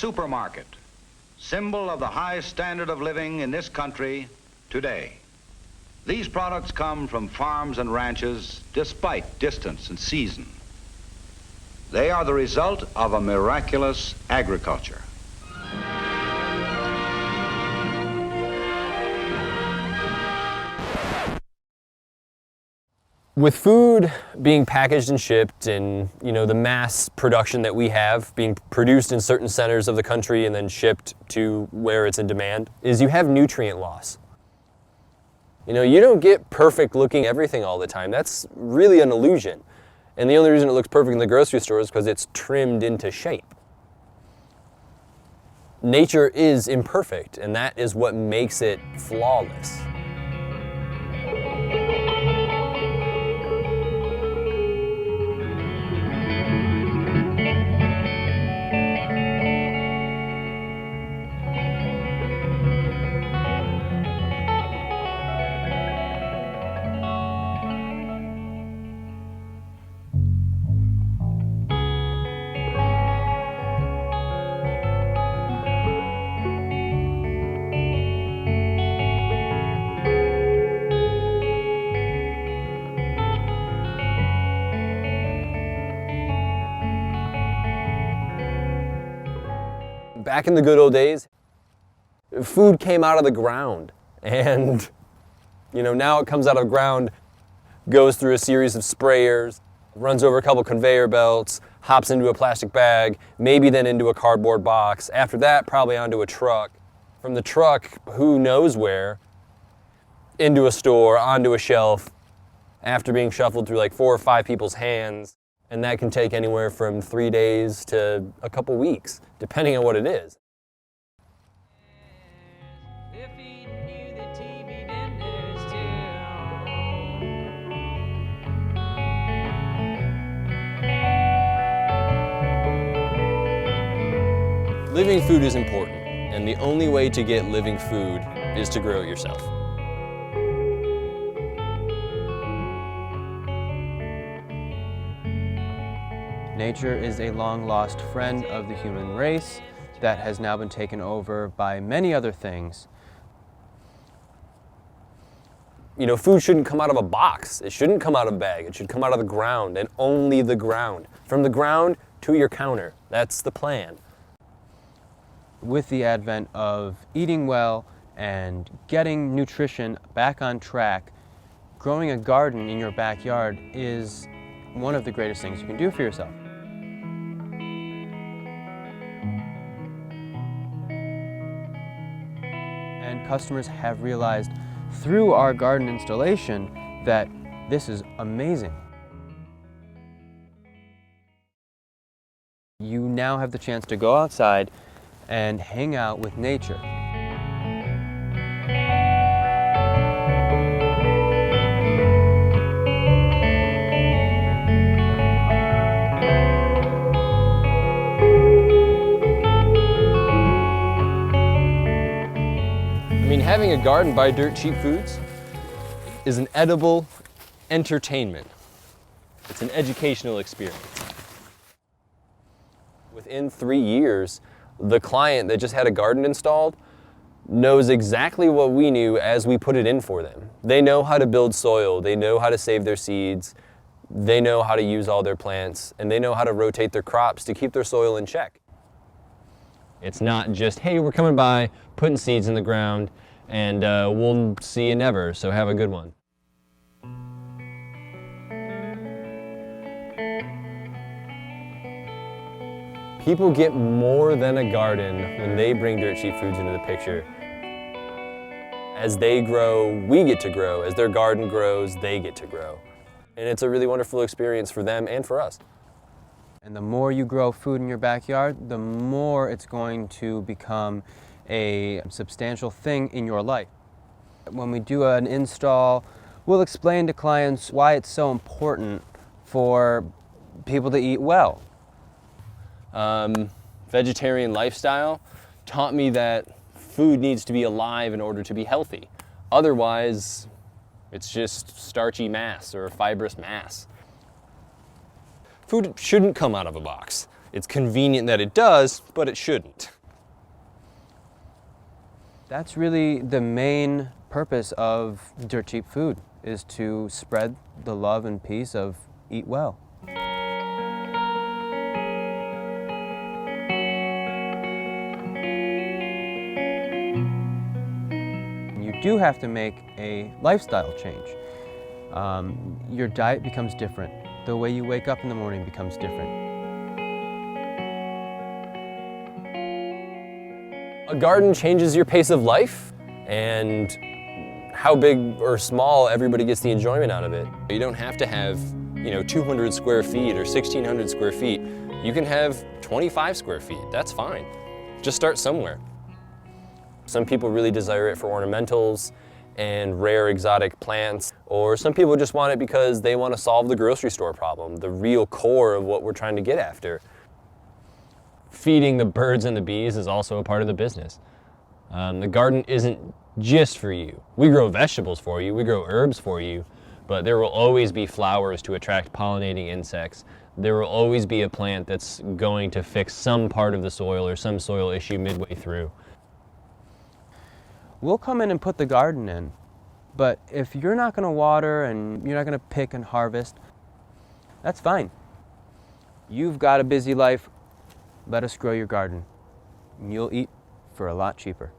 supermarket, symbol of the high standard of living in this country today. These products come from farms and ranches despite distance and season. They are the result of a miraculous agriculture. With food being packaged and shipped and, the mass production that we have being produced in certain centers of the country and then shipped to where it's in demand, is you have nutrient loss. You don't get perfect looking everything all the time. That's really an illusion. And the only reason it looks perfect in the grocery store is because it's trimmed into shape. Nature is imperfect, and that is what makes it flawless. Back in the good old days, food came out of the ground, and now it comes out of the ground, goes through a series of sprayers, runs over a couple conveyor belts, hops into a plastic bag, maybe then into a cardboard box. After that, probably onto a truck. From the truck, who knows where, into a store, onto a shelf, after being shuffled through like 4 or 5 people's hands. And that can take anywhere from 3 days to a couple weeks, depending on what it is. Living food is important, and the only way to get living food is to grow it yourself. Nature is a long-lost friend of the human race that has now been taken over by many other things. Food shouldn't come out of a box. It shouldn't come out of a bag. It should come out of the ground, and only the ground. From the ground to your counter. That's the plan. With the advent of eating well and getting nutrition back on track, growing a garden in your backyard is one of the greatest things you can do for yourself. And customers have realized through our garden installation that this is amazing. You now have the chance to go outside and hang out with nature. Having a garden by Dirt Cheap Foods is an edible entertainment. It's an educational experience. Within 3 years, the client that just had a garden installed knows exactly what we knew as we put it in for them. They know how to build soil, they know how to save their seeds, they know how to use all their plants, and they know how to rotate their crops to keep their soil in check. It's not just, hey, we're coming by, putting seeds in the ground, and we'll see you never, so have a good one. People get more than a garden when they bring Dirt Cheap Foods into the picture. As they grow, we get to grow. As their garden grows, they get to grow. And it's a really wonderful experience for them and for us. And the more you grow food in your backyard, the more it's going to become a substantial thing in your life. When we do an install, we'll explain to clients why it's so important for people to eat well. Vegetarian lifestyle taught me that food needs to be alive in order to be healthy. Otherwise, it's just starchy mass or fibrous mass. Food shouldn't come out of a box. It's convenient that it does, but it shouldn't. That's really the main purpose of Dirt Cheap Food, is to spread the love and peace of eat well. You do have to make a lifestyle change. Your diet becomes different. The way you wake up in the morning becomes different. A garden changes your pace of life and how big or small everybody gets the enjoyment out of it. You don't have to have, 200 square feet or 1,600 square feet. You can have 25 square feet. That's fine. Just start somewhere. Some people really desire it for ornamentals and rare exotic plants, or some people just want it because they want to solve the grocery store problem, the real core of what we're trying to get after. Feeding the birds and the bees is also a part of the business. The garden isn't just for you. We grow vegetables for you, we grow herbs for you, but there will always be flowers to attract pollinating insects. There will always be a plant that's going to fix some part of the soil or some soil issue midway through. We'll come in and put the garden in, but if you're not going to water and you're not going to pick and harvest, that's fine. You've got a busy life. Let us grow your garden, and you'll eat for a lot cheaper.